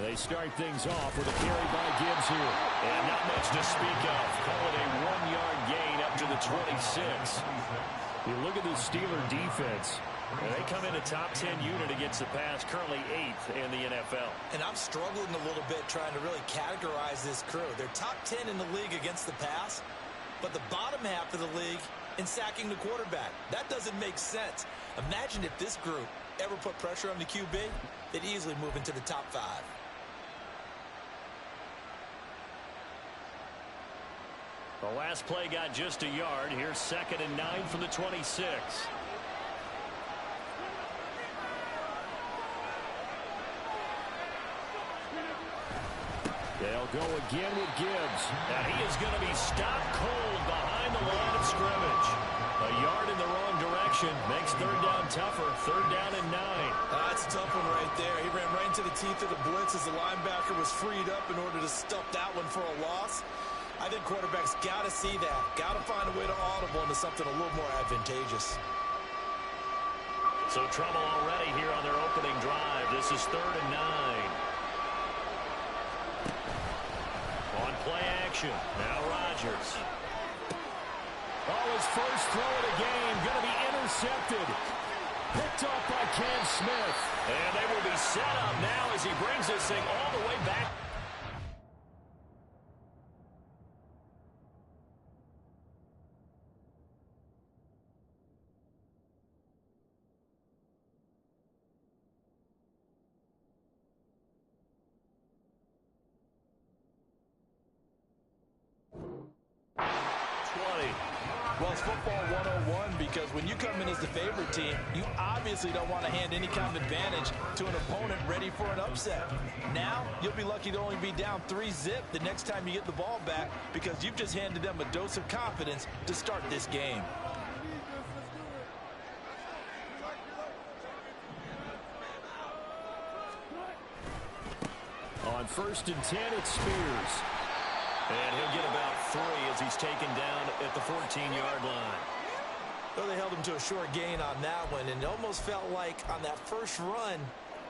They start things off with a carry by Gibbs here. And not much to speak of. Call it a 1-yard gain up to the 26. You look at the Steeler defense. They come in a top 10 unit against the pass, currently 8th in the NFL. And I'm struggling a little bit trying to really categorize this crew. They're top 10 in the league against the pass, but the bottom half of the league in sacking the quarterback. That doesn't make sense. Imagine if this group ever put pressure on the QB, they'd easily move into the top 5. The last play got just a yard. Here's 2nd and 9 from the 26. They'll go again with Gibbs. And he is going to be stopped cold behind the line of scrimmage. A yard in the wrong direction makes 3rd down tougher. 3rd down and 9. That's a tough one right there. He ran right into the teeth of the blitz as the linebacker was freed up in order to stuff that one for a loss. I think quarterbacks got to see that. Got to find a way to audible into something a little more advantageous. So trouble already here on their opening drive. This is 3rd and 9. On play action. Now Rodgers. Oh, his first throw of the game going to be intercepted. Picked off by Cam Smith. And they will be set up now as he brings this thing all the way back. Well, it's football 101 because when you come in as the favorite team, you obviously don't want to hand any kind of advantage to an opponent ready for an upset. Now, you'll be lucky to only be down 3-zip the next time you get the ball back because you've just handed them a dose of confidence to start this game. On 1st and 10, it's Spears. And he'll get about 3 as he's taken down at the 14-yard line. Well, they held him to a short gain on that one, and it almost felt like on that first run,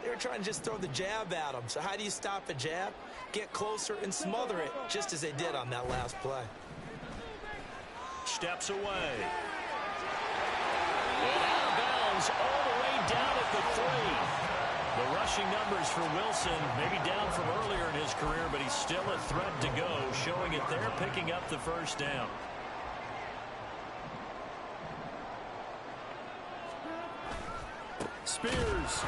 they were trying to just throw the jab at him. So how do you stop a jab? Get closer and smother it, just as they did on that last play. Steps away. And out of bounds all the way down at the 3. The rushing numbers for Wilson, maybe down from earlier in his career, but he's still a threat to go, showing it there, picking up the 1st down. Spears.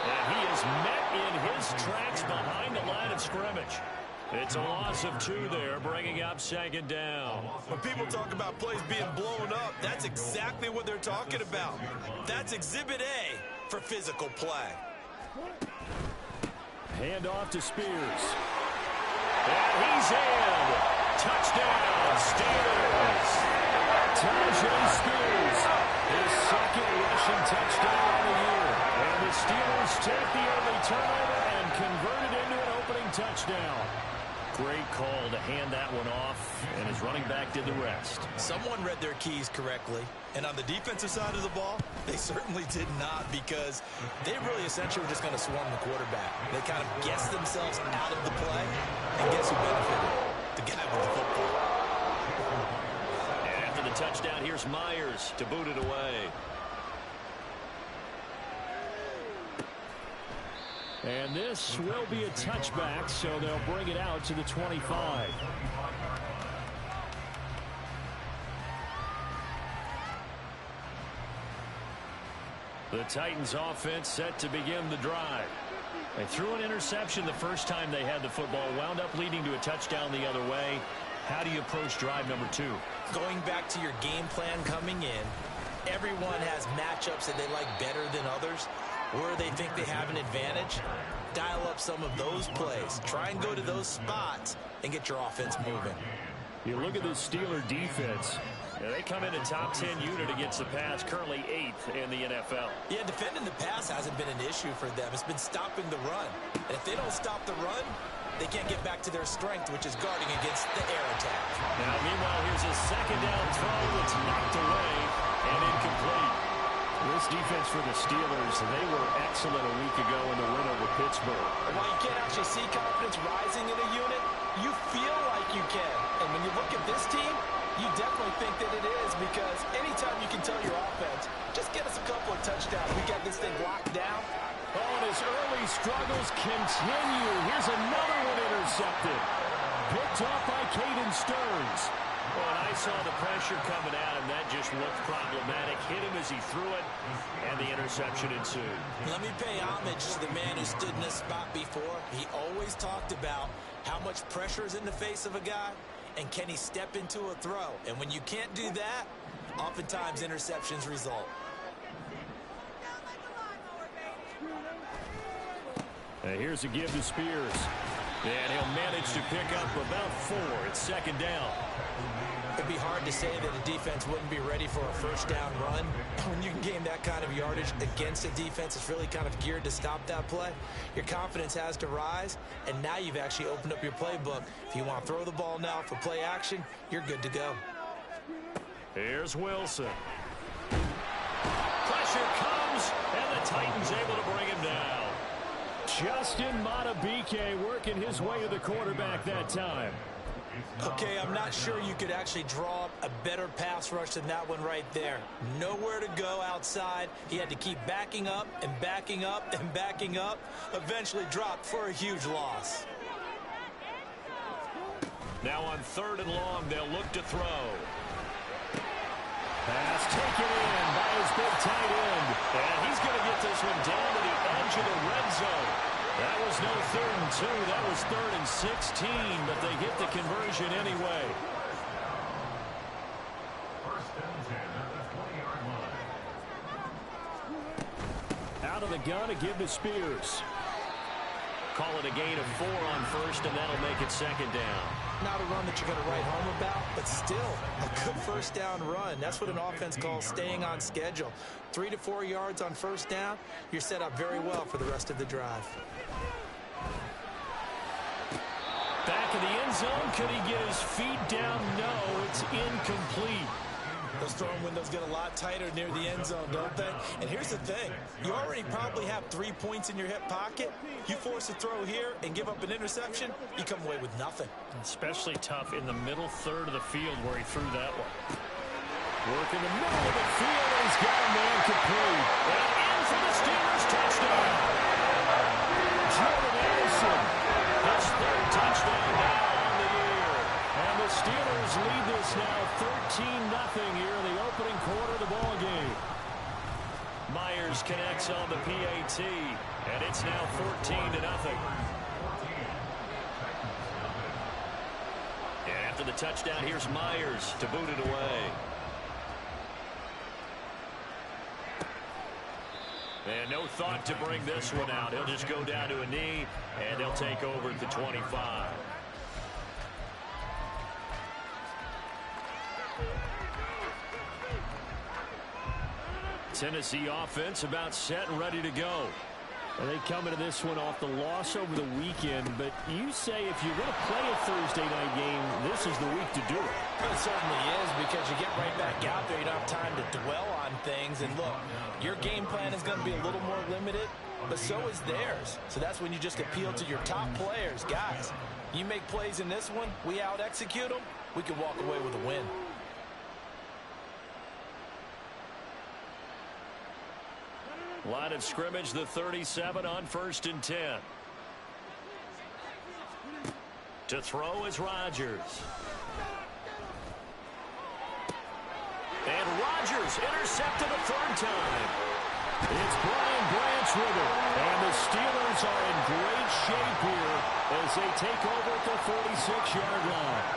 And he is met in his tracks behind the line of scrimmage. It's a loss of 2 there, bringing up 2nd down. When people talk about plays being blown up, that's exactly what they're talking about. That's Exhibit A for physical play. Hand off to Spears. And he's in. Touchdown, Steelers. Tajay Spears, his 2nd rushing touchdown of the year. And the Steelers take the early turnover and convert it into an opening touchdown. Great call to hand that one off, and his running back did the rest. Someone read their keys correctly, and on the defensive side of the ball, they certainly did not because they really essentially were just going to swarm the quarterback. They kind of guessed themselves out of the play, and guess who benefited? The guy with the football. And after the touchdown, here's Myers to boot it away. And this will be a touchback, so they'll bring it out to the 25. The Titans offense set to begin the drive. They threw an interception the first time they had the football, wound up leading to a touchdown the other way. How do you approach drive number 2? Going back to your game plan coming in, everyone has matchups that they like better than others. Where they think they have an advantage, dial up some of those plays. Try and go to those spots and get your offense moving. You look at the Steeler defense. Yeah, they come in a top 10 unit against the pass, currently 8th in the NFL. Yeah, defending the pass hasn't been an issue for them. It's been stopping the run. And if they don't stop the run, they can't get back to their strength, which is guarding against the air attack. Now, meanwhile, here's a 2nd down throw that's knocked away and incomplete. This defense for the Steelers, they were excellent a week ago in the win over Pittsburgh. While you can't actually see confidence rising in a unit, you feel like you can. And when you look at this team, you definitely think that it is, because anytime you can tell your offense, just get us a couple of touchdowns, we got this thing locked down. Oh, and his early struggles continue. Here's another one intercepted. Picked off by Caden Stearns. Well, and I saw the pressure coming at him. That just looked problematic. Hit him as he threw it, and the interception ensued. Let me pay homage to the man who stood in this spot before. He always talked about how much pressure is in the face of a guy, and can he step into a throw. And when you can't do that, oftentimes interceptions result. Here's a give to Spears. And he'll manage to pick up about 4. It's second down. It'd be hard to say that a defense wouldn't be ready for a first down run. When you can gain that kind of yardage against a defense that's really kind of geared to stop that play, your confidence has to rise, and now you've actually opened up your playbook. If you want to throw the ball now for play action, you're good to go. Here's Wilson. Pressure comes, and the Titans able to bring him down. Justin Matabike working his way to the quarterback that time. Okay, I'm not sure you could actually draw up a better pass rush than that one right there. Nowhere to go outside. He had to keep backing up and backing up and backing up. Eventually dropped for a huge loss. Now on 3rd and long, they'll look to throw. Pass taken in by his big tight end. And he's going to get this one down to the edge of the red zone. That was no 3rd and 2. That was 3rd and 16, but they get the conversion anyway. Out of the gun, a give to Spears. Call it a gain of 4 on 1st, and that'll make it second down. Not a run that you're going to write home about, but still a good first down run. That's what an offense calls staying on schedule. 3 to 4 yards on first down, you're set up very well for the rest of the drive. Back in the end zone. Could he get his feet down? No, it's incomplete. Those throwing windows get a lot tighter near the end zone, don't they? And here's the thing. You already probably have 3 points in your hip pocket. You force a throw here and give up an interception, you come away with nothing. Especially tough in the middle 3rd of the field where he threw that one. Work in the middle of the field, and he's got a man complete. And in for the Steelers touchdown. Jordan Addison. His 3rd touchdown now on the year. And the Steelers lead this now 13-0 here in the opening quarter of the ball game. Myers connects on the PAT, and it's now 14-0. And after the touchdown, here's Myers to boot it away. And no thought to bring this one out. He'll just go down to a knee, and they'll take over at the 25. Tennessee offense about set and ready to go. And they come into this one off the loss over the weekend, but you say if you're going to play a Thursday night game, this is the week to do it. It certainly is, because you get right back out there. You don't have time to dwell on things. And look, your game plan is going to be a little more limited, but so is theirs. So that's when you just appeal to your top players. Guys, you make plays in this one, we out-execute them, we can walk away with a win. Line of scrimmage, the 37 on 1st and 10. To throw is Rodgers. And Rodgers intercepted a 3rd time. It's Brian Branch with it. And the Steelers are in great shape here as they take over at the 46-yard line.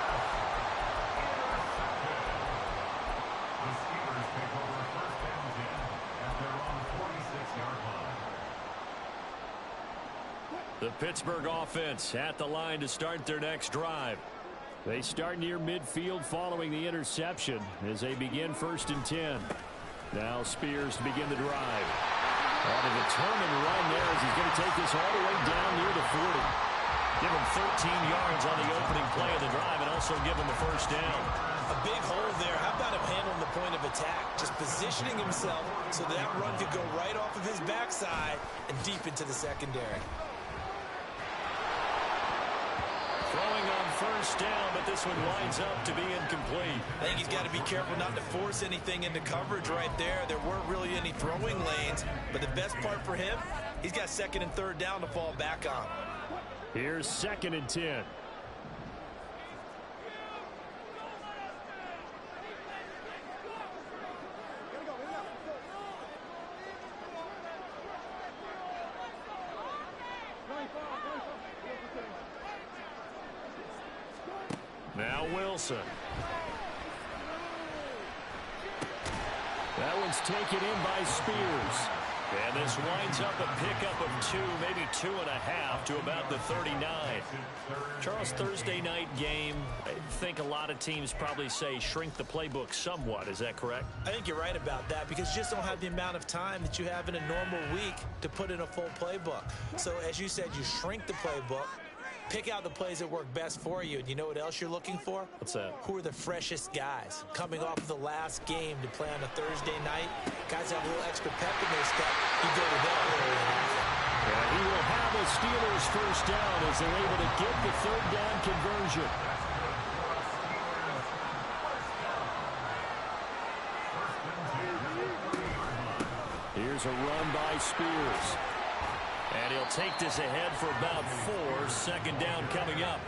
The Pittsburgh offense at the line to start their next drive. They start near midfield following the interception as they begin 1st and 10. Now Spears to begin the drive. On a determined run there as he's going to take this all the way down near the 40. Give him 13 yards on the opening play of the drive and also give him a first down. A big hole there. How about him handling the point of attack? Just positioning himself so that run could go right off of his backside and deep into the secondary. Throwing on first down, but this one winds up to be incomplete. I think he's got to be careful not to force anything into coverage right there. There weren't really any throwing lanes, but the best part for him, he's got second and third down to fall back on. Here's 2nd and 10. Now Wilson. That one's taken in by Spears. And this winds up a pickup of 2, maybe 2.5 to about the 39. Charles, Thursday night game, I think a lot of teams probably say shrink the playbook somewhat. Is that correct? I think you're right about that because you just don't have the amount of time that you have in a normal week to put in a full playbook. So as you said, you shrink the playbook. Pick out the plays that work best for you. And you know what else you're looking for? What's that? Who are the freshest guys? Coming off of the last game to play on a Thursday night. Guys have a little extra pep in their step. You go to them early in the And he will have the Steelers first down as they're able to get the third down conversion. Here's a run by Spears. And he'll take this ahead for about 4. Second down coming up.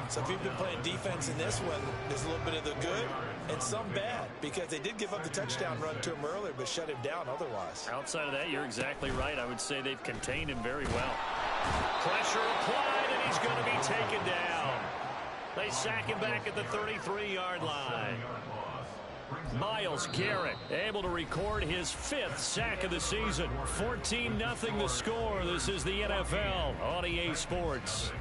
So if you've been playing defense in this one, there's a little bit of the good and some bad because they did give up the touchdown run to him earlier but shut him down otherwise. Outside of that, you're exactly right. I would say they've contained him very well. Pressure applied, and he's going to be taken down. They sack him back at the 33-yard line. Myles Garrett able to record his 5th sack of the season. 14-0 the score. This is the NFL on EA Sports.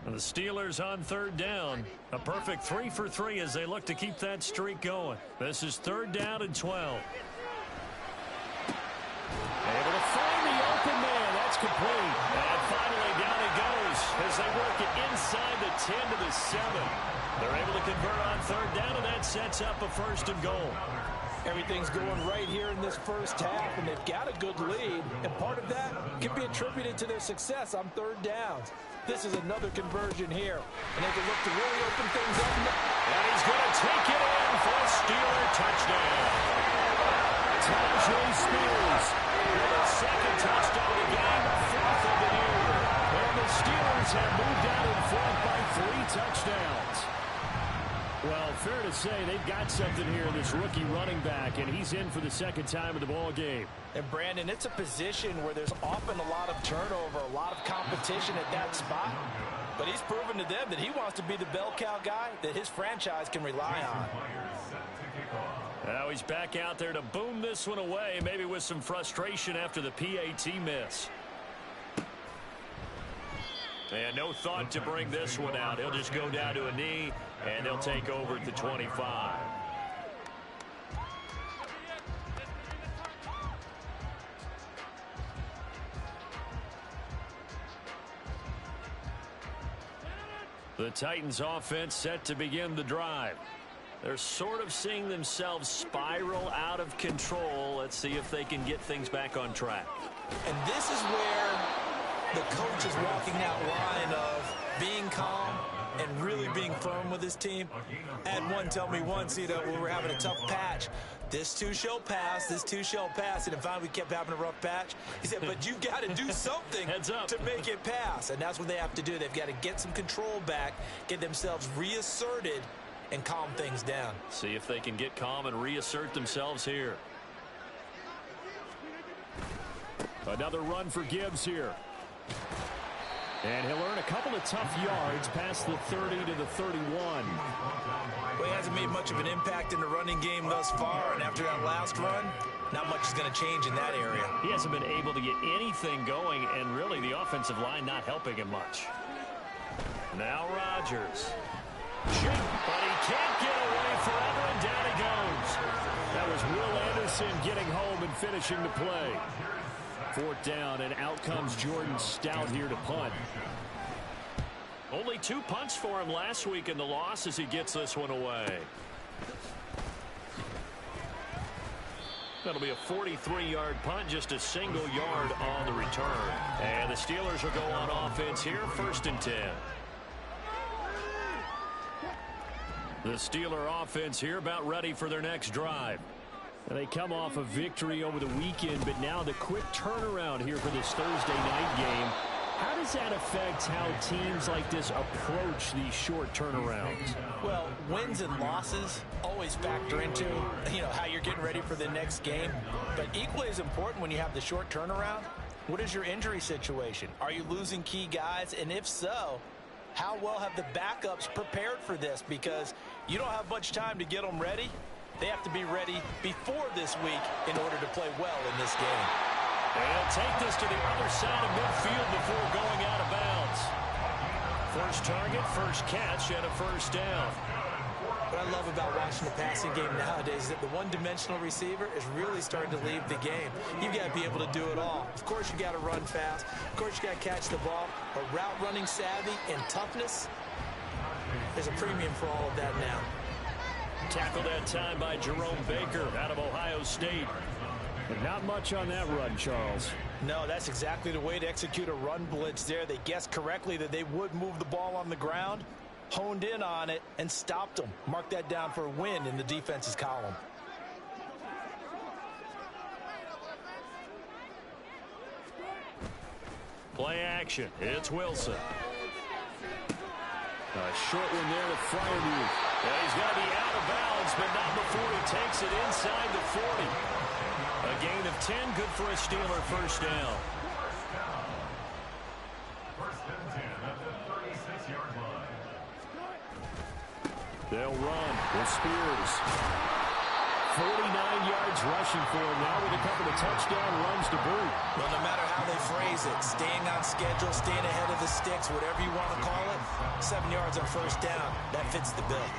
The Steelers on third down. A perfect 3 for 3 as they look to keep that streak going. This is 3rd down and 12. Able to find the open man. That's complete. And finally down it goes as they work it inside the 10 to the 7. They're able to convert on third down, and that sets up a 1st and goal. Everything's going right here in this first half, and they've got a good lead. And part of that can be attributed to their success on third downs. This is another conversion here, and they can look to really open things up. And he's going to take it in for a Steeler touchdown. Tajay Spears with a 2nd touchdown of the game, 4th of the year. And the Steelers have moved out in front by 3 touchdowns. Well, fair to say they've got something here, this rookie running back, and he's in for the 2nd time of the ball game. And Brandon, it's a position where there's often a lot of turnover, a lot of competition at that spot. But he's proven to them that he wants to be the bell cow guy that his franchise can rely on. Now he's back out there to boom this one away, maybe with some frustration after the PAT miss. And no thought to bring this one out. He'll just go down to a knee, and they'll take over at the 25. The Titans offense set to begin the drive. They're sort of seeing themselves spiral out of control. Let's see if they can get things back on track. And this is where the coach is walking that line of being calm and really being firm with his team. I had one tell me once, when we were having a tough patch, this too shall pass, this too shall pass. And finally we kept having a rough patch. He said, but you've got to do something to make it pass. And that's what they have to do. They've got to get some control back, get themselves reasserted, and calm things down. See if they can get calm and reassert themselves here. Another run for Gibbs here. And he'll earn a couple of tough yards past the 30 to the 31. Well, he hasn't made much of an impact in the running game thus far, and after that last run, not much is going to change in that area. He hasn't been able to get anything going, and really the offensive line not helping him much. Now Rodgers. But he can't get away forever, and down he goes. That was Will Anderson getting home and finishing the play. 4th down, and out comes Jordan Stout here to punt. Only 2 punts for him last week in the loss as he gets this one away. That'll be a 43-yard punt, just a single yard on the return. And the Steelers will go on offense here, 1st and 10. The Steeler offense here about ready for their next drive. They come off a victory over the weekend, but now the quick turnaround here for this Thursday night game. How does that affect how teams like this approach these short turnarounds? Well, wins and losses always factor into, how you're getting ready for the next game. But equally as important when you have the short turnaround, what is your injury situation? Are you losing key guys? And if so, how well have the backups prepared for this? Because you don't have much time to get them ready. They have to be ready before this week in order to play well in this game. And he'll take this to the other side of midfield before going out of bounds. First target, first catch, and a 1st down. What I love about watching the passing game nowadays is that the one-dimensional receiver is really starting to leave the game. You've got to be able to do it all. Of course, you got to run fast. Of course, you got to catch the ball. But route running savvy and toughness, there's a premium for all of that now. Tackled that time by Jerome Baker out of Ohio State. But not much on that run, Charles. No, that's exactly the way to execute a run blitz there. They guessed correctly that they would move the ball on the ground, honed in on it, and stopped them. Mark that down for a win in the defense's column. Play action. It's Wilson. A short one there to Freiermuth. Yeah, he's got to be out of bounds, but not before he takes it inside the 40. A gain of 10, good for a Steeler 1st down. 1st and 10 at the 36-yard line. They'll run with Spears. 49 yards rushing for him now with a couple of touchdown runs to boot. Well, no matter how they phrase it, staying on schedule, staying ahead of the sticks, whatever you want to call it, 7 yards on 1st down, that fits the bill.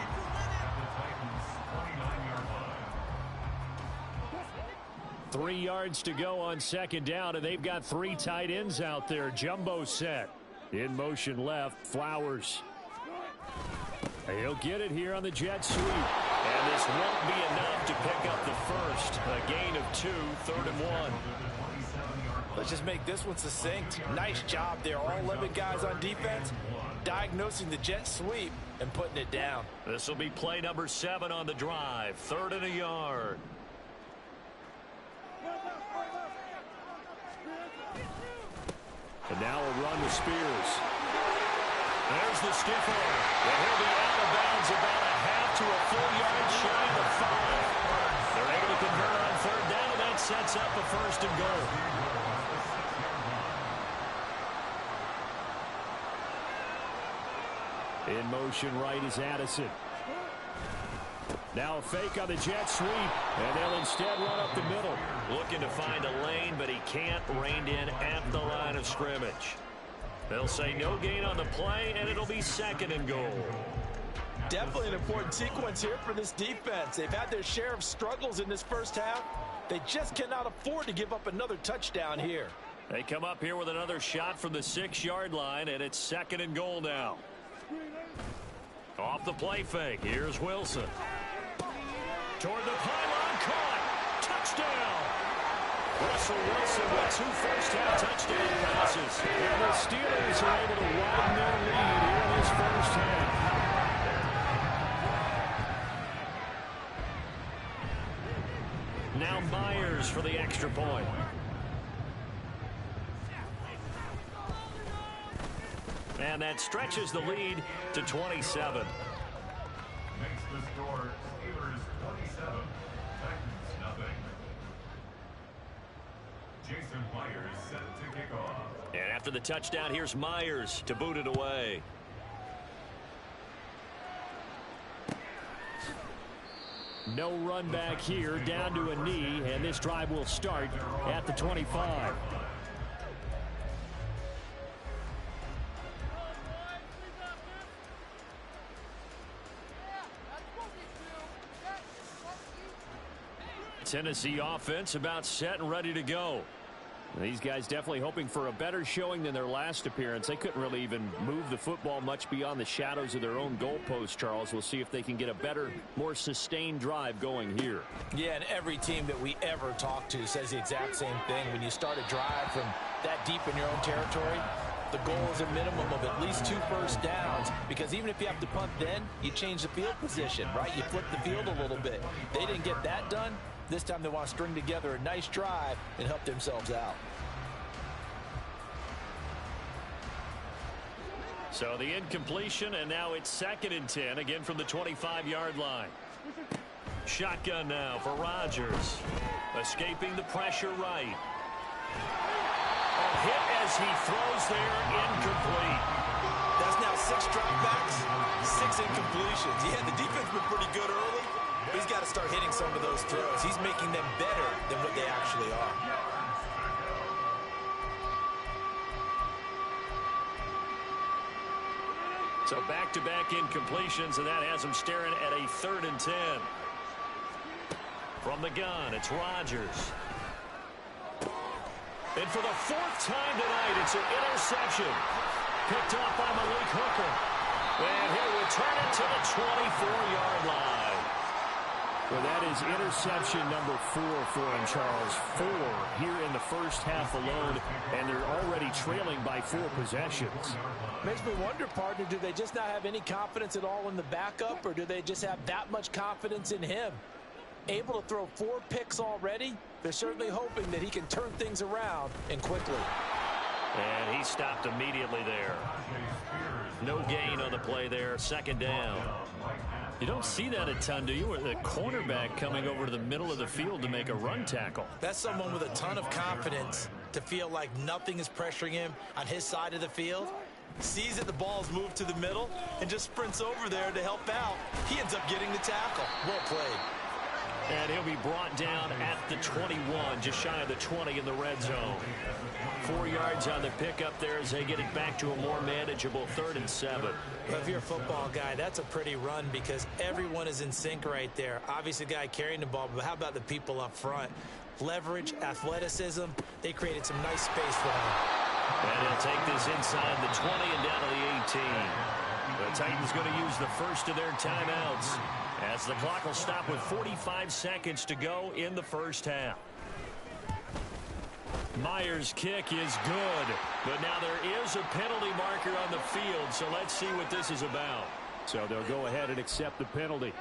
3 yards to go on 2nd down, and they've got 3 tight ends out there. Jumbo set. In motion left, Flowers. He'll get it here on the jet sweep. And this won't be enough to pick up the first. A gain of 2, 3rd and 1. Let's just make this one succinct. Nice job there. All 11 guys on defense diagnosing the jet sweep and putting it down. This will be play number 7 on the drive. 3rd and a yard. And now a run to Spears. There's the stiff arm. And he'll be out of bounds about a half to a full yard shy of 5. They're able to convert on 3rd down, and that sets up a 1st and goal. In motion right is Addison. Now a fake on the jet sweep, and they'll instead run up the middle. Looking to find a lane, but he can't. Reined in at the line of scrimmage. They'll say no gain on the play, and it'll be 2nd and goal. Definitely an important sequence here for this defense. They've had their share of struggles in this first half. They just cannot afford to give up another touchdown here. They come up here with another shot from the 6-yard line, and it's 2nd and goal now. Off the play fake, here's Wilson. Toward the pylon, caught. Touchdown. Russell Wilson with 2 first-half touchdown passes. And the Steelers are able to widen their lead here in this first half. Now Myers for the extra point. And that stretches the lead to 27. Makes the score Steelers 27, Titans nothing. Jason Myers set to kick off. And at After the touchdown, here's Myers to boot it away. No run back here, down to a knee, and this drive will start at the 25. Tennessee offense about set and ready to go. These guys definitely hoping for a better showing than their last appearance. They couldn't really even move the football much beyond the shadows of their own goalpost, Charles. We'll see if they can get a better, more sustained drive going here. Yeah, and every team that we ever talk to says the exact same thing. When you start a drive from that deep in your own territory, the goal is a minimum of at least 2 first downs, because even if you have to punt then, you change the field position, right? You flip the field a little bit. They didn't get that done. This time they want to string together a nice drive and help themselves out. So the incompletion, and now it's 2nd and 10, again from the 25-yard line. Shotgun now for Rodgers. Escaping the pressure right. A hit as he throws there, incomplete. That's now 6 dropbacks, 6 incompletions. Yeah, the defense been pretty good early. He's got to start hitting some of those throws. He's making them better than what they actually are. So back-to-back incompletions, and that has him staring at a 3rd and 10. From the gun, it's Rodgers. And for the 4th time tonight, it's an interception. Picked off by Malik Hooker. And he'll return it to the 24-yard line. Well, that is interception number 4 for him, Charles. 4 here in the first half alone, and they're already trailing by 4 possessions. Makes me wonder, partner, do they just not have any confidence at all in the backup, or do they just have that much confidence in him? Able to throw 4 picks already? They're certainly hoping that he can turn things around and quickly. And he stopped immediately there. No gain on the play there, 2nd down. You don't see that a ton, do you? With a cornerback coming over to the middle of the field to make a run tackle. That's someone with a ton of confidence to feel like nothing is pressuring him on his side of the field. Sees that the ball's moved to the middle and just sprints over there to help out. He ends up getting the tackle. Well played. And he'll be brought down at the 21, just shy of the 20 in the red zone. 4 yards on the pickup there as they get it back to a more manageable 3rd and 7. Well, if you're a football guy, that's a pretty run because everyone is in sync right there. Obviously, the guy carrying the ball, but how about the people up front? Leverage, athleticism, they created some nice space for him. And he'll take this inside the 20 and down to the 18. The Titans going to use the first of their timeouts as the clock will stop with 45 seconds to go in the first half. Myers' kick is good, but now there is a penalty marker on the field, so let's see what this is about. So they'll go ahead and accept the penalty.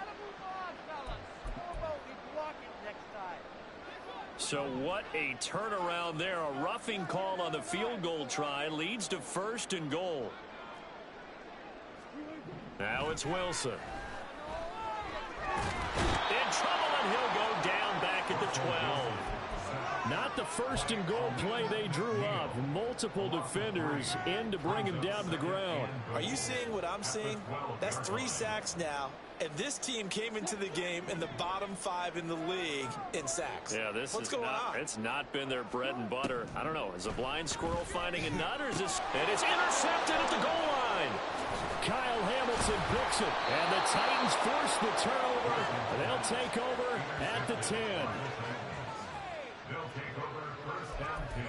So what a turnaround there. A roughing call on the field goal try leads to 1st and goal. Now it's Wilson. In trouble, and he'll go down back at the 12. Not the 1st and goal play they drew up. Multiple defenders in to bring him down to the ground. Are you seeing what I'm seeing? That's 3 sacks now. And this team came into the game in the bottom 5 in the league in sacks. Yeah, What's going on? It's not been their bread and butter. I don't know. Is a blind squirrel finding a nut, or is this? And it's intercepted at the goal line. Kyle Hamilton picks it, and the Titans force the turnover. They'll take over at the 10. They'll take over 1st down 10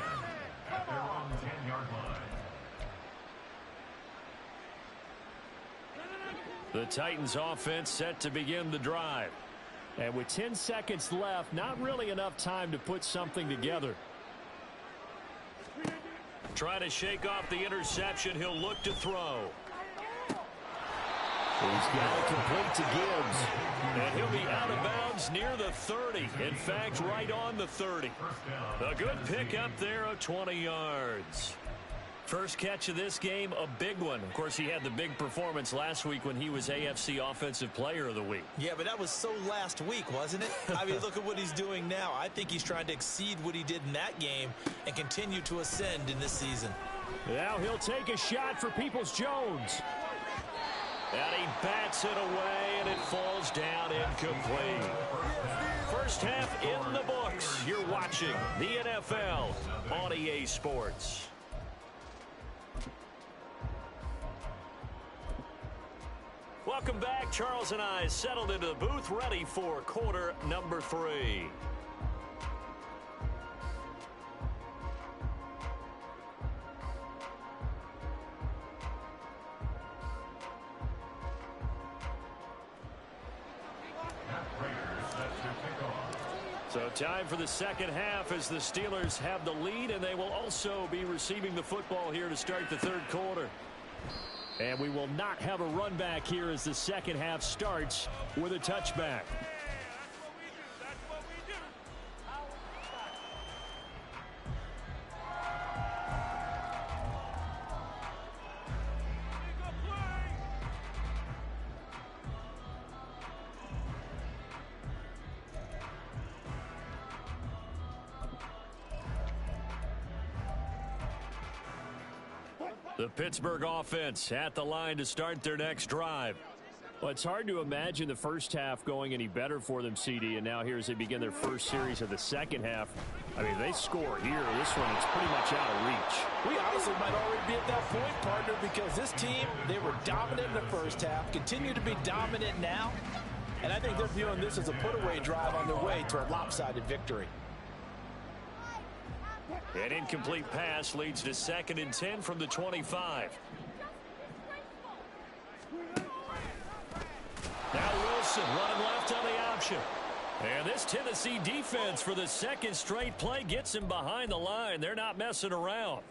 at their own 10-yard line. The Titans offense set to begin the drive. And with 10 seconds left, not really enough time to put something together. Trying to shake off the interception. He'll look to throw. He's got it complete to Gibbs. And he'll be out of bounds near the 30. In fact, right on the 30. A good pickup there of 20 yards. First catch of this game, a big one. Of course, he had the big performance last week when he was AFC Offensive Player of the Week. Yeah, but that was so last week, wasn't it? I mean, look at what he's doing now. I think he's trying to exceed what he did in that game and continue to ascend in this season. Now he'll take a shot for Peoples-Jones. And he bats it away, and it falls down incomplete. First half in the books. You're watching the NFL on EA Sports. Welcome back. Charles and I settled into the booth, ready for quarter number 3. So time for the second half as the Steelers have the lead, and they will also be receiving the football here to start the third quarter. And we will not have a run back here as the second half starts with a touchback. The Pittsburgh offense at the line to start their next drive. Well, it's hard to imagine the first half going any better for them, CD, and now here as they begin their first series of the second half. I mean, they score here. This one, it's pretty much out of reach. We honestly might already be at that point, partner, because this team, they were dominant in the first half, continue to be dominant now, and I think they're viewing this as a put-away drive on their way to a lopsided victory. An incomplete pass leads to 2nd and 10 from the 25. Now Wilson running left on the option. And this Tennessee defense for the second straight play gets him behind the line. They're not messing around.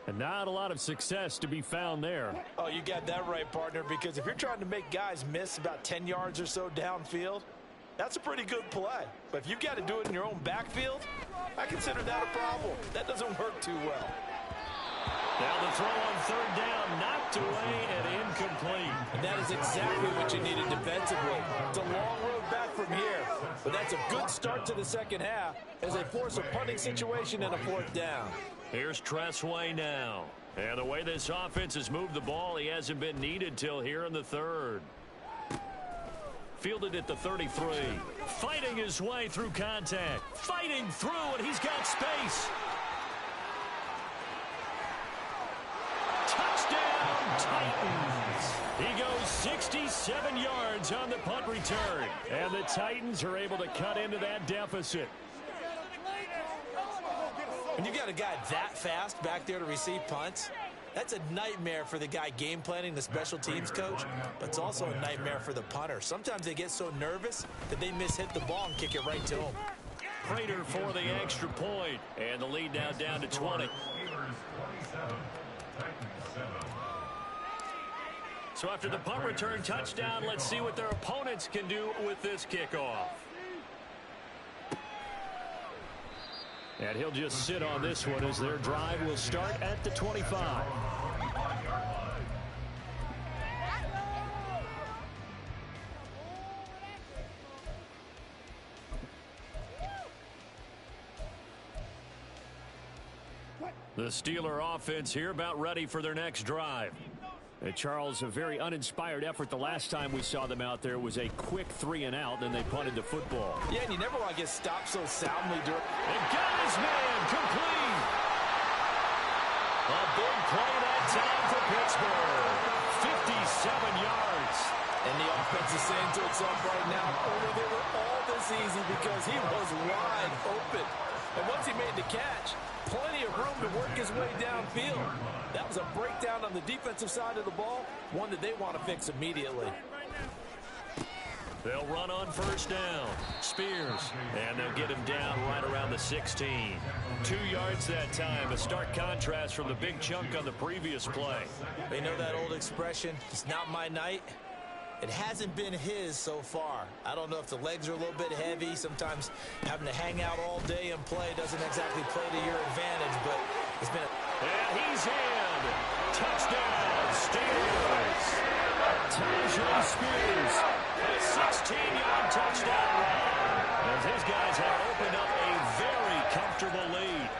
And not a lot of success to be found there. Oh, you got that right, partner, because if you're trying to make guys miss about 10 yards or so downfield, that's a pretty good play. But if you've got to do it in your own backfield, I consider that a problem. That doesn't work too well. Now the throw on 3rd down, knocked away and incomplete. And that is exactly what you needed defensively. It's a long road back from here, but that's a good start to the second half as they force a punting situation and a 4th down. Here's Tressway now. And the way this offense has moved the ball, he hasn't been needed till here in the 3rd. Fielded at the 33. Fighting his way through contact. Fighting through, and he's got space. Touchdown, Titans. He goes 67 yards on the punt return. And the Titans are able to cut into that deficit. When you got a guy that fast back there to receive punts, that's a nightmare for the guy game planning, the special teams coach, but it's also a nightmare for the punter. Sometimes they get so nervous that they mishit the ball and kick it right to him. Prater for the extra point, and the lead now down to 20. So after the punt return touchdown, let's see what their opponents can do with this kickoff. And he'll just sit on this one as their drive will start at the 25. The Steeler offense here about ready for their next drive. And Charles, a very uninspired effort the last time we saw them out there was a quick 3 and out, then they punted the football. Yeah, and you never want to get stopped so soundly during. And got his man complete. A big play that time for Pittsburgh. 57 yards. And the offense is saying to itself right now, only they were all this easy because he was wide open. And once he made the catch, plenty of room to work his way downfield. That was a breakdown on the defensive side of the ball, one that they want to fix immediately. They'll run on 1st down. Spears. And they'll get him down right around the 16. 2 yards that time. A stark contrast from the big chunk on the previous play. They know that old expression, it's not my night. It hasn't been his so far. I don't know if the legs are a little bit heavy. Sometimes having to hang out all day and play doesn't exactly play to your advantage, but it's been And he's in. Touchdown, Steelers. Tyjae Spears. A 16-yard touchdown run. As his guys have opened up a very comfortable lead.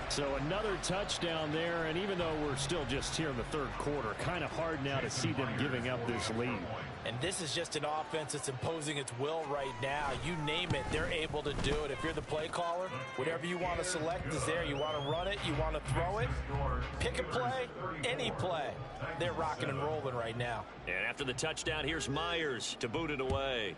So another touchdown there, and even though we're still just here in the third quarter, kind of hard now to see them giving up this lead. And this is just an offense that's imposing its will right now. You name it, they're able to do it. If you're the play caller, whatever you want to select is there. You want to run it, you want to throw it, pick a play, any play. They're rocking and rolling right now. And after the touchdown, here's Myers to boot it away.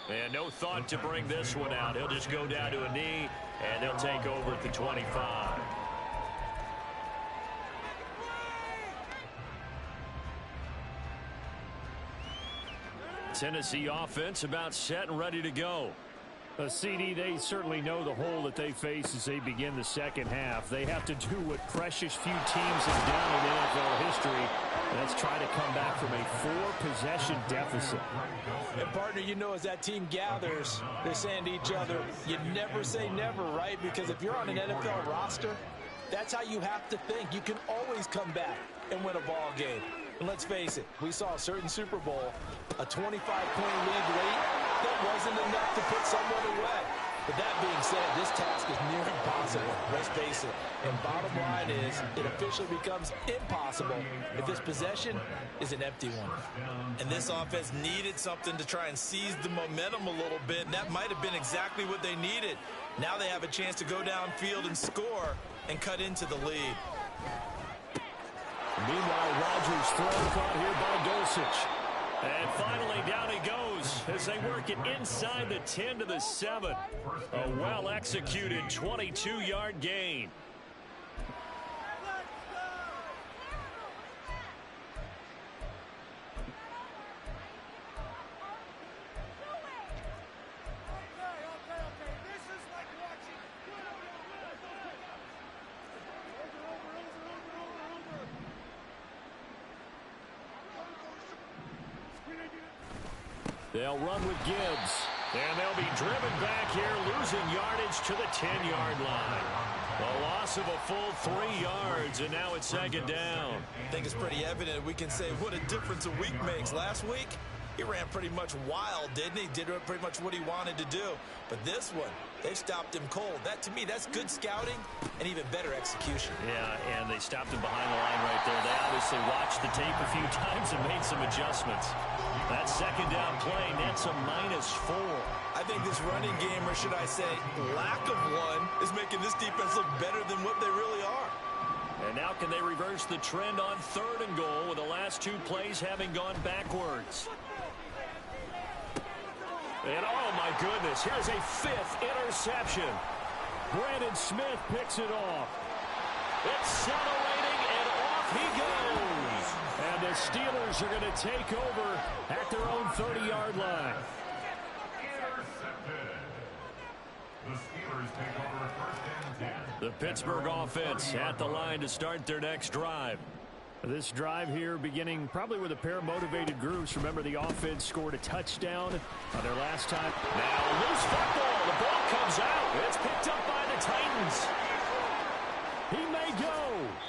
And no thought to bring this one out. He'll just go down to a knee, and they'll take over at the 25. Tennessee offense about set and ready to go. CD, they certainly know the hole that they face as they begin the second half. They have to do what precious few teams have done in NFL history. Let's try to come back from a 4-possession deficit. And, partner, you know, as that team gathers, they're saying to each other, you never say never, right? Because if you're on an NFL roster, that's how you have to think. You can always come back and win a ball game. And let's face it, we saw a certain Super Bowl, a 25-point lead late. That wasn't enough to put someone away. But that being said, this task is near impossible. Let's face it. And bottom line is, it officially becomes impossible if this possession is an empty one. And this offense needed something to try and seize the momentum a little bit, and that might have been exactly what they needed. Now they have a chance to go downfield and score and cut into the lead. Meanwhile, Rodgers' throw caught here by Dulcich. And finally, down he goes as they work it inside the 10 to the 7. A well-executed 22-yard gain. They'll run with Gibbs. And they'll be driven back here, losing yardage to the 10-yard line. A loss of a full 3 yards, and now it's second down. I think it's pretty evident we can say what a difference a week makes. Last week, he ran pretty much wild, didn't he? Did pretty much what he wanted to do. But this one, they stopped him cold. That, to me, that's good scouting and even better execution. Yeah, and they stopped him behind the line right there. They obviously watched the tape a few times and made some adjustments. That second down play nets a -4. I think this running game, or should I say lack of one, is making this defense look better than what they really are. And now can they reverse the trend on 3rd and goal with the last 2 plays having gone backwards? And oh my goodness, here's a 5th interception. Brandon Smith picks it off. Accelerating, and off he goes. And the Steelers are going to take over at their own 30-yard line. Intercepted. The Steelers take over 1st and 10. The Pittsburgh offense at the line to start their next drive. This drive here beginning probably with a pair of motivated groups. Remember, the offense scored a touchdown on their last time. Now loose football. The ball comes out. It's picked up by the Titans. He may go.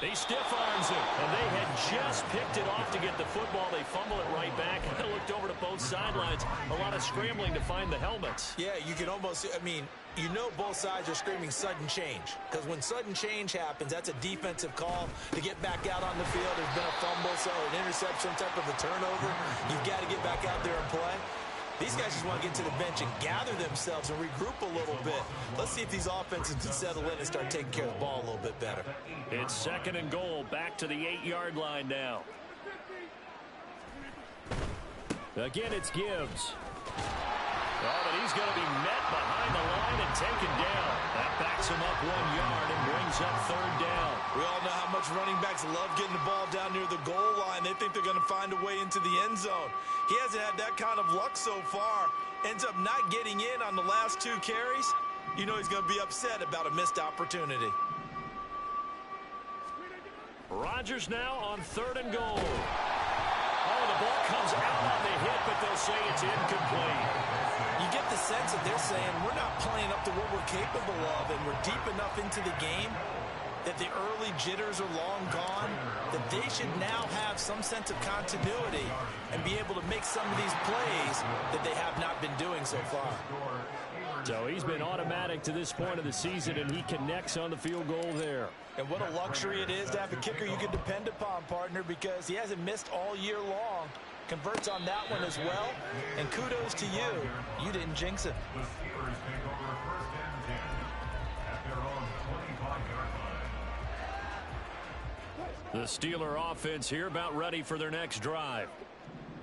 He stiff arms him, and they had just picked it off to get the football. They fumble it right back. They looked over to both sidelines. A lot of scrambling to find the helmets. Yeah, you can almost, I mean, you know both sides are screaming sudden change. Because when sudden change happens, that's a defensive call to get back out on the field. There's been a fumble, so an interception, type of a turnover. You've got to get back out there and play. These guys just want to get to the bench and gather themselves and regroup a little bit. Let's see if these offenses can settle in and start taking care of the ball a little bit better. It's 2nd and goal, back to the 8-yard line now. Again, it's Gibbs. Oh, but he's going to be met behind the line and taken down. That backs him up 1 yard and brings up 3rd down. We all know how much running backs love getting the ball down near the goal line. They think they're going to find a way into the end zone. He hasn't had that kind of luck so far. Ends up not getting in on the last 2 carries. You know he's going to be upset about a missed opportunity. Rodgers now on 3rd and goal. Oh, the ball comes out on the hit, but they'll say it's incomplete. You get the sense that they're saying we're not playing up to what we're capable of, and we're deep enough into the game that the early jitters are long gone, that they should now have some sense of continuity and be able to make some of these plays that they have not been doing so far. So he's been automatic to this point of the season, and he connects on the field goal there. And what a luxury it is to have a kicker you can depend upon, partner, because he hasn't missed all year long. Converts on that one as well. And kudos to you. You didn't jinx it. The Steelers take over first and 10 at their own 25-yard line. The Steeler offense here about ready for their next drive.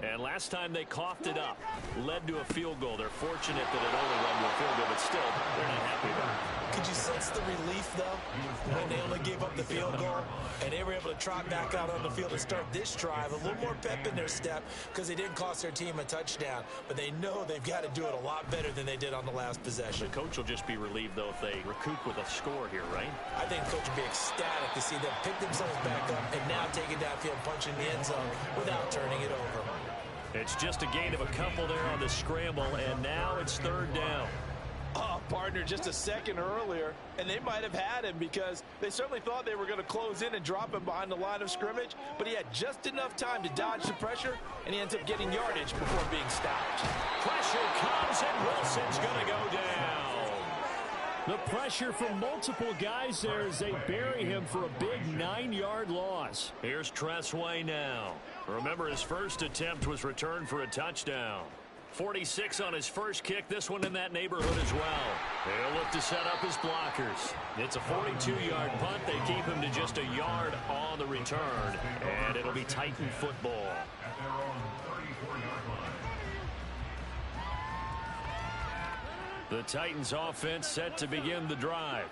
And last time they coughed it up, led to a field goal. They're fortunate that it only led to a field goal, but still, they're not happy about it. Could you sense the relief, though, when they only gave up the field goal and they were able to trot back out on the field and start this drive? A little more pep in their step because they didn't cost their team a touchdown, but they know they've got to do it a lot better than they did on the last possession. The coach will just be relieved, though, if they recoup with a score here, right? I think the coach would be ecstatic to see them pick themselves back up and now take it downfield, punch in the end zone without turning it over. It's just a gain of a couple there on the scramble, and now it's third down. Oh, partner, just a second earlier, and they might have had him because they certainly thought they were going to close in and drop him behind the line of scrimmage, but he had just enough time to dodge the pressure, and he ends up getting yardage before being stopped. Pressure comes, and Wilson's going to go down. The pressure from multiple guys there as they bury him for a big 9-yard loss. Here's Tressway now. Remember, his first attempt was returned for a touchdown. 46 on his first kick, this one in that neighborhood as well. They'll look to set up his blockers. It's a 42-yard punt. They keep him to just a yard on the return, and it'll be Titan football. At their own 34-yard line. The Titans offense set to begin the drive.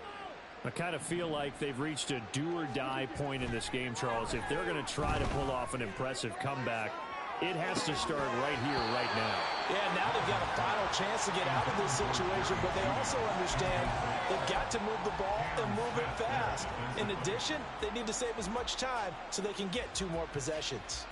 I kind of feel like they've reached a do-or-die point in this game, Charles. If they're going to try to pull off an impressive comeback, it has to start right here, right now. Yeah, now they've got a final chance to get out of this situation, but they also understand they've got to move the ball and move it fast. In addition, they need to save as much time so they can get 2 more possessions.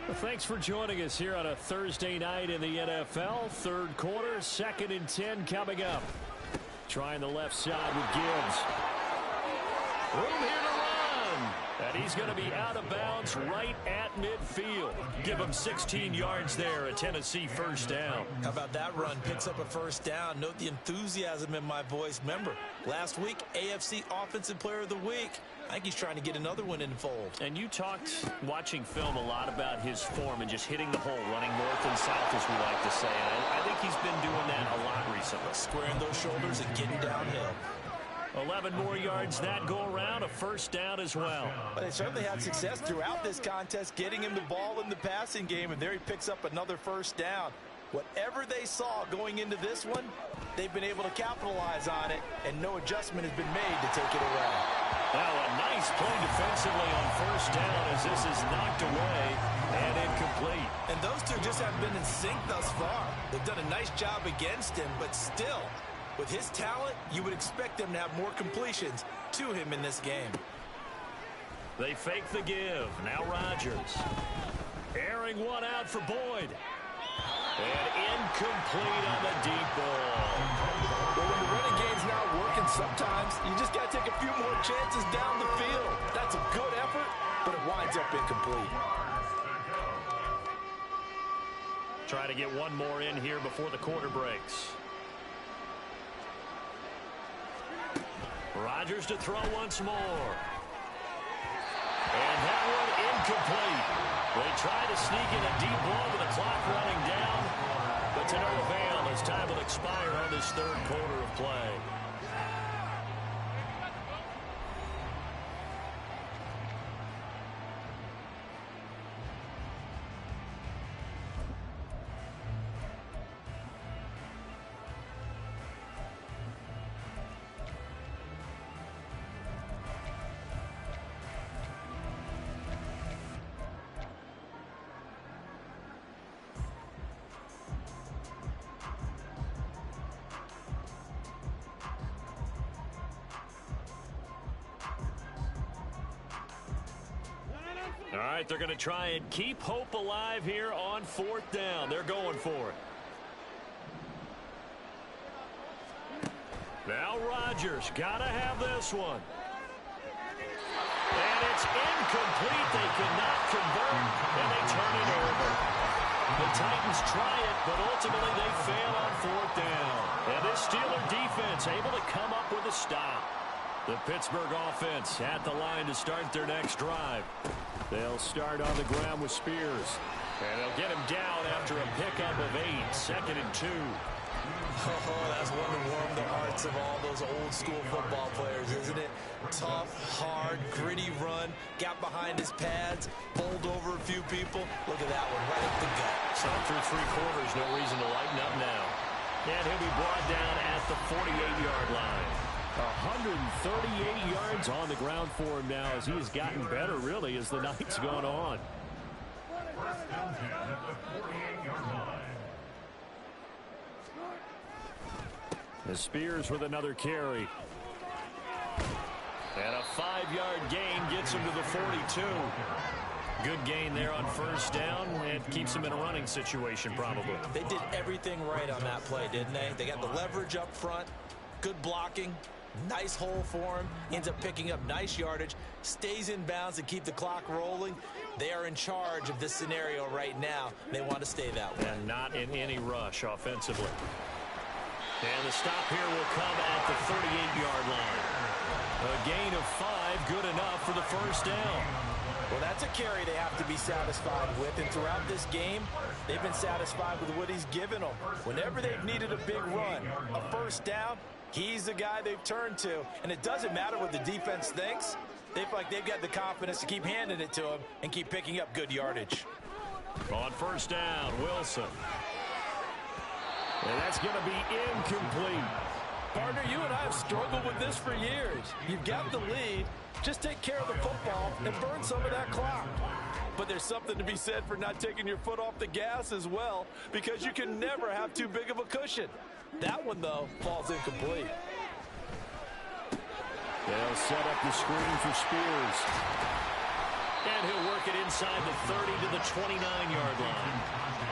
Well, thanks for joining us here on a Thursday night in the NFL. Third quarter, 2nd and 10 coming up. Trying the left side with Gibbs. Room here to run. And he's going to be out of bounds right at midfield. Give him 16 yards there, a Tennessee first down. How about that run? Picks up a first down. Note the enthusiasm in my voice. Remember, last week, AFC Offensive Player of the Week. I think he's trying to get another one in the fold. And you talked, watching film, a lot about his form and just hitting the hole, running north and south, as we like to say. And I think he's been doing that a lot recently. Squaring those shoulders and getting downhill. 11 more yards that go around, a first down as well. But they certainly had success throughout this contest, getting him the ball in the passing game, and there he picks up another first down. Whatever they saw going into this one, they've been able to capitalize on it, and no adjustment has been made to take it away. Now a nice play defensively on first down as this is knocked away and incomplete. And those two just haven't been in sync thus far. They've done a nice job against him, but still, with his talent, you would expect them to have more completions to him in this game. They fake the give. Now Rodgers. Airing one out for Boyd. And incomplete on the deep ball. Well, when the running game's not working, sometimes you just got to take a few more chances down the field. That's a good effort, but it winds up incomplete. Try to get one more in here before the quarter breaks. Rodgers to throw once more. And that one incomplete. They try to sneak in a deep ball with the clock running down, but to no avail as time will expire on this third quarter of play. All right, they're going to try and keep hope alive here on fourth down. They're going for it. Now Rodgers got to have this one. And It's incomplete. They could not convert, and they turn it over. The Titans try it, but ultimately they fail on fourth down. And this Steeler defense able to come up with a stop. The Pittsburgh offense at the line to start their next drive. They'll start on the ground with Spears. And they'll get him down after a pickup of 8, 2nd and 2. Oh, that's one to warm the hearts of all those old school football players, isn't it? Tough, hard, gritty run, got behind his pads, bowled over a few people. Look at that one, right up the gut. So through 3 quarters, no reason to lighten up now. And he'll be brought down at the 48-yard line. 138 yards on the ground for him now as he has gotten better, really, as the night's gone on. First down 10 at the 48-yard line. As Spears with another carry. And a 5-yard gain gets him to the 42. Good gain there on first down and keeps him in a running situation probably. They did everything right on that play, didn't they? They got the leverage up front, good blocking, nice hole for him, ends up picking up nice yardage, stays in bounds to keep the clock rolling. They are in charge of this scenario right now. They want to stay that way. And not in any rush offensively. And the stop here will come at the 38-yard line. A gain of 5, good enough for the first down. Well, that's a carry they have to be satisfied with, and throughout this game, they've been satisfied with what he's given them. Whenever they've needed a big run, a first down, he's the guy they've turned to, and it doesn't matter what the defense thinks. They feel like they've got the confidence to keep handing it to him and keep picking up good yardage. On first down, Wilson. And that's going to be incomplete. Partner, you and I have struggled with this for years. You've got the lead. Just take care of the football and burn some of that clock. But there's something to be said for not taking your foot off the gas as well, because you can never have too big of a cushion. That one, though, falls incomplete. They'll set up the screen for Spears. And he'll work it inside the 30 to the 29-yard line.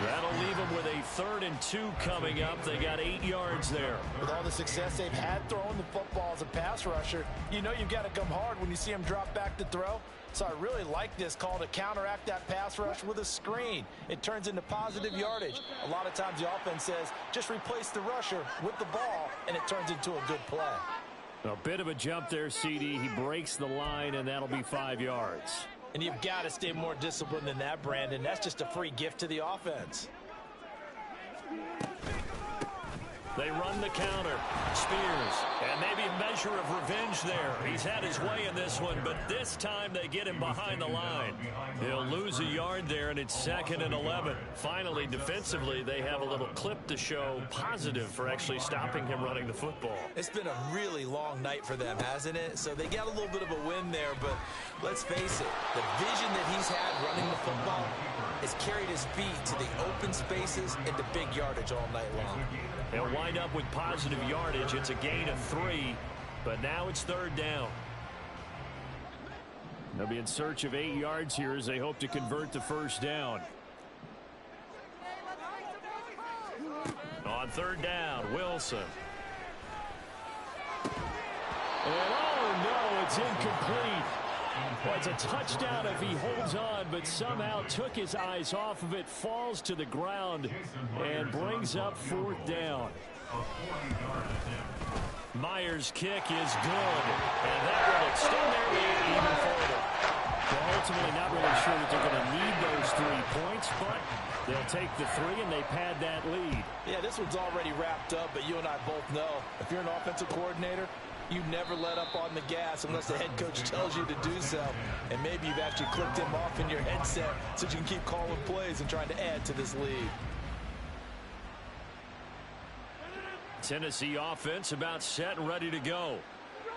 That'll leave them with a 3rd and 2 coming up. They got 8 yards there. With all the success they've had throwing the football as a pass rusher, you know you've got to come hard when you see him drop back to throw. So I really like this call to counteract that pass rush with a screen. It turns into positive yardage. A lot of times the offense says, just replace the rusher with the ball, and it turns into a good play. A bit of a jump there, CD. He breaks the line, and that'll be 5 yards. And you've got to stay more disciplined than that, Brandon. That's just a free gift to the offense. They run the counter. Spears. And maybe a measure of revenge there. He's had his way in this one, but this time they get him behind the line. He'll lose a yard there, and it's 2nd and 11. Finally, defensively, they have a little clip to show positive for actually stopping him running the football. It's been a really long night for them, hasn't it? So they got a little bit of a win there, but let's face it, the vision that he's had running the football has carried his feet to the open spaces and the big yardage all night long. They'll wind up with positive yardage. It's a gain of 3, but now it's 3rd down. They'll be in search of 8 yards here as they hope to convert the first down. On 3rd down, Wilson. And oh no, it's incomplete. Well, it's a touchdown if he holds on, but somehow took his eyes off of it, falls to the ground, and brings up 4th down. Myers' kick is good, and that will extend their lead even further. Well, ultimately not really sure that they're going to need those 3 points, but they'll take the 3 and they pad that lead. Yeah, this one's already wrapped up, but you and I both know if you're an offensive coordinator, you never let up on the gas unless the head coach tells you to do so. And maybe you've actually clicked him off in your headset so you can keep calling plays and trying to add to this lead. Tennessee offense about set and ready to go.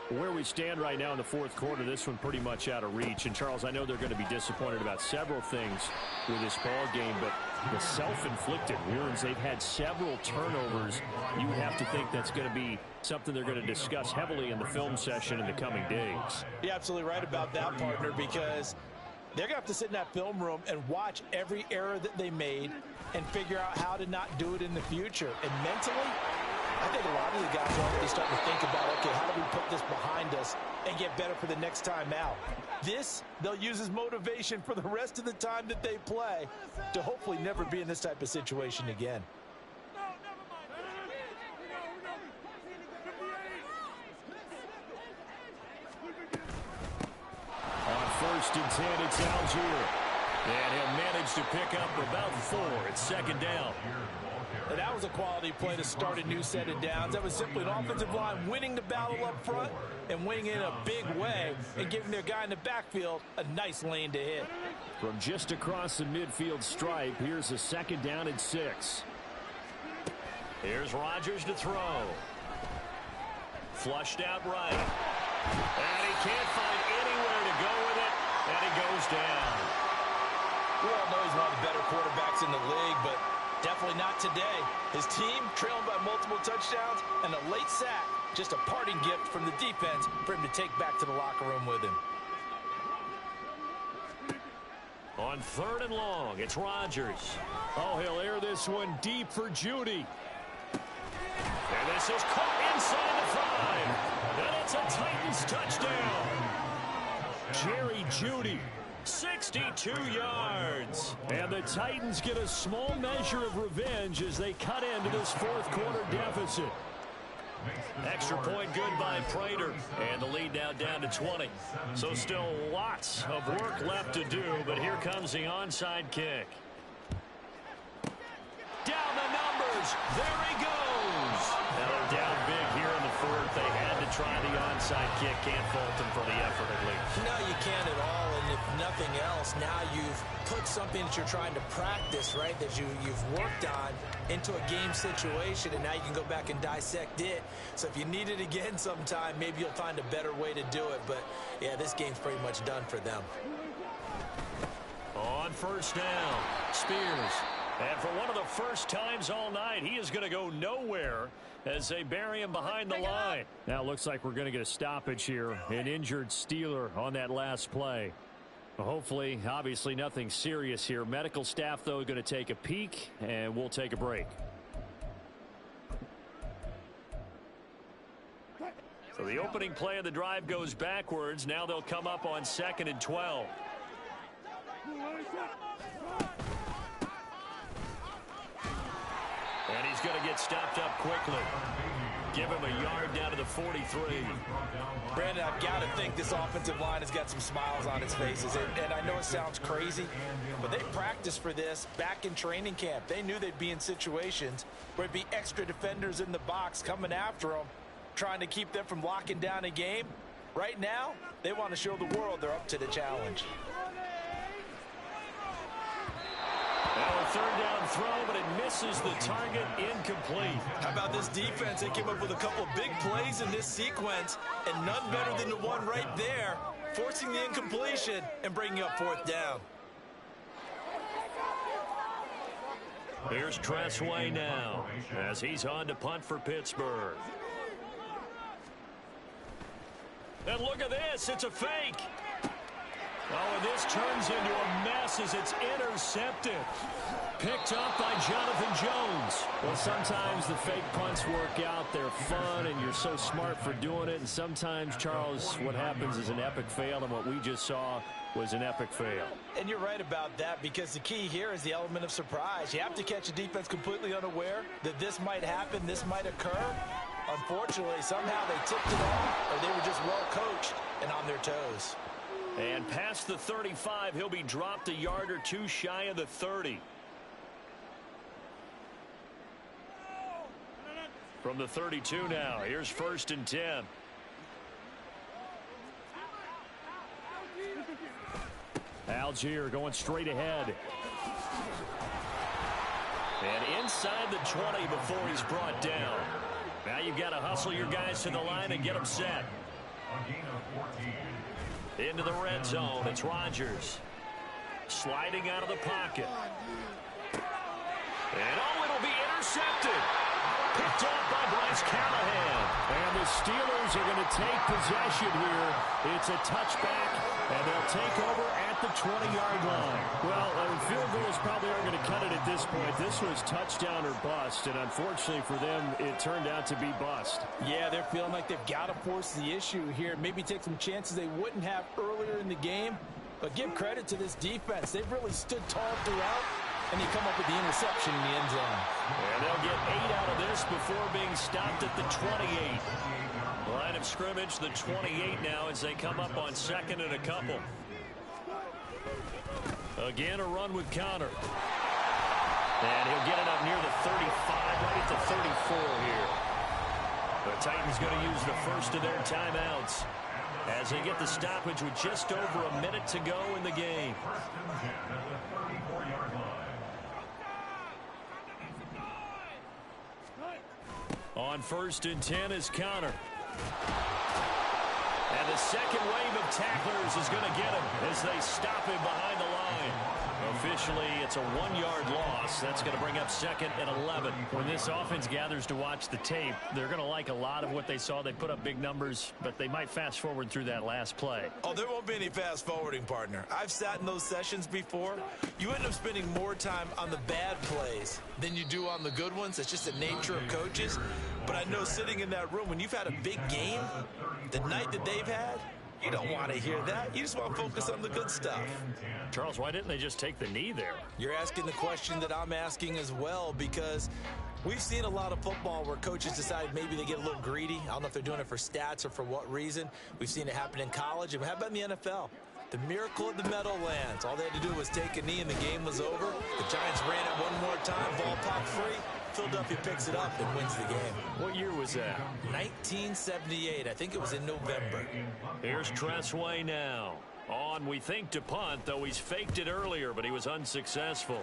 Where we stand right now in the 4th quarter, this one pretty much out of reach. And, Charles, I know they're going to be disappointed about several things with this ball game, but the self-inflicted wounds, they've had several turnovers. You would have to think that's going to be something they're going to discuss heavily in the film session in the coming days. You're absolutely right about that, partner, because they're going to have to sit in that film room and watch every error that they made and figure out how to not do it in the future. And mentally, I think a lot of the guys are already starting to think about, okay, how do we put this behind us and get better for the next time out? This, they'll use as motivation for the rest of the time that they play to hopefully never be in this type of situation again. On 1st and 10, it's Algier. And he'll manage to pick up about 4. It's 2nd down. And that was a quality play to start a new set of downs. That was simply an offensive line winning the battle up front and winning in a big way and giving their guy in the backfield a nice lane to hit. From just across the midfield stripe, here's a 2nd down and 6. Here's Rodgers to throw. Flushed out right. And he can't find anywhere to go with it, and he goes down. We all know he's one of the better quarterbacks in the league, but definitely not today. His team trailing by multiple touchdowns and a late sack. Just a parting gift from the defense for him to take back to the locker room with him. On 3rd and long, it's Rodgers. Oh, he'll air this one deep for Judy. And this is caught inside the 5. And it's a Titans touchdown. Jerry Judy. 62 yards. And the Titans get a small measure of revenge as they cut into this 4th quarter deficit. Extra point good by Prater. And the lead now down to 20. So still lots of work left to do, but here comes the onside kick. Down the numbers. There he goes. Now they're down big here in the 4th. They had to try the onside kick. Can't fault them for the effort at least. No, you can't at all. And if nothing else, now you've put something that you're trying to practice, right, that you've worked on into a game situation, and now you can go back and dissect it. So if you need it again sometime, maybe you'll find a better way to do it. But, yeah, this game's pretty much done for them. On 1st down, Spears. And for one of the first times all night, he is going to go nowhere as they bury him behind the line. Now it looks like we're going to get a stoppage here. An injured Steeler on that last play. Hopefully, obviously nothing serious here. Medical staff, though, going to take a peek, and we'll take a break. So the opening play of the drive goes backwards. Now they'll come up on 2nd and 12. And he's going to get stopped up quickly. Give him a yard down to the 43. Brandon, I've got to think this offensive line has got some smiles on its faces. And I know it sounds crazy, but they practiced for this back in training camp. They knew they'd be in situations where there'd be extra defenders in the box coming after them, trying to keep them from locking down a game. Right now, they want to show the world they're up to the challenge. Now a 3rd down throw, but it misses the target, incomplete. How about this defense? They came up with a couple of big plays in this sequence, and none better than the one right there, forcing the incompletion and bringing up 4th down. Here's Tressway now as he's on to punt for Pittsburgh. And look at this. It's a fake. Oh, and this turns into a mess as it's intercepted. Picked up by Jonathan Jones. Well, sometimes the fake punts work out. They're fun, and you're so smart for doing it. And sometimes, Charles, what happens is an epic fail, and what we just saw was an epic fail. And you're right about that, because the key here is the element of surprise. You have to catch a defense completely unaware that this might happen, this might occur. Unfortunately, somehow they tipped it off, or they were just well coached and on their toes. And past the 35, he'll be dropped a yard or two shy of the 30. From the 32 now, here's 1st and 10. Algier going straight ahead. And inside the 20 before he's brought down. Now you've got to hustle your guys to the line and get them set. Into the red zone, it's Rodgers. Sliding out of the pocket. And oh, it'll be intercepted. Picked up by Bryce Callahan. And the Steelers are going to take possession here. It's a touchback And they'll take over at the 20-yard line. Well, field goals probably aren't going to cut it at this point. This was touchdown or bust, and unfortunately for them, it turned out to be bust. Yeah, they're feeling like they've got to force the issue here. Maybe take some chances they wouldn't have earlier in the game. But give credit to this defense. They've really stood tall throughout, and they come up with the interception in the end zone. And they'll get 8 out of this before being stopped at the 28. Line of scrimmage, the 28 now as they come up on second and a couple. Again, a run with Connor. And he'll get it up near the 35, right at the 34 here. The Titans going to use the first of their timeouts as they get the stoppage with just over a minute to go in the game. On 1st and 10 is Connor. And the second wave of tacklers is going to get him as they stop him behind the line. Officially, it's a 1-yard loss. That's going to bring up 2nd and 11. When this offense gathers to watch the tape, they're going to like a lot of what they saw. They put up big numbers, but they might fast forward through that last play. Oh, there won't be any fast forwarding, partner. I've sat in those sessions before. You end up spending more time on the bad plays than you do on the good ones. It's just the nature of coaches. But I know sitting in that room, when you've had a big game, the night that they've had, you don't want to hear that. You just want to focus on the good stuff. Charles, why didn't they just take the knee there? You're asking the question that I'm asking as well, because we've seen a lot of football where coaches decide maybe they get a little greedy. I don't know if they're doing it for stats or for what reason. We've seen it happen in college. And how about in the NFL? The miracle at the Meadowlands. All they had to do was take a knee and the game was over. The Giants ran it one more time. Ball popped free. Philadelphia picks it up and wins the game. What year was that? 1978. I think it was in November. Here's Tressway now. On, we think, to punt, though he's faked it earlier, but he was unsuccessful.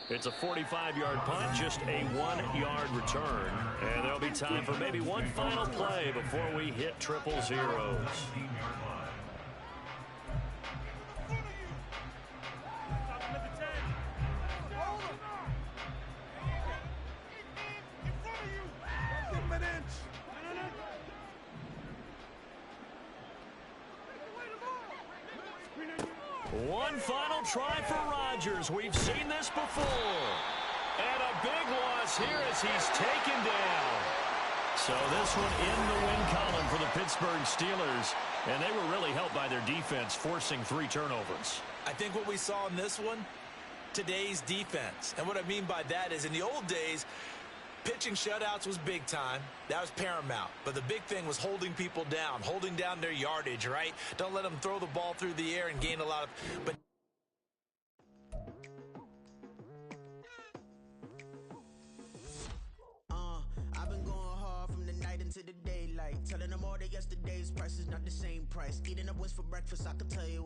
It's a 45-yard punt, just a 1-yard return. And there'll be time for maybe one final play before we hit triple zeros. One final try for Rodgers. We've seen this before. And a big loss here as he's taken down. So this one in the win column for the Pittsburgh Steelers. And they were really helped by their defense, forcing 3 turnovers. I think what we saw in this one, today's defense. And what I mean by that is in the old days, pitching shutouts was big time. That was paramount. But the big thing was holding people down, holding down their yardage, right? Don't let them throw the ball through the air and gain a lot of... But I've been going hard from the night into the daylight. Telling them all that yesterday's price is not the same price. Eating up wings for breakfast, I can tell you.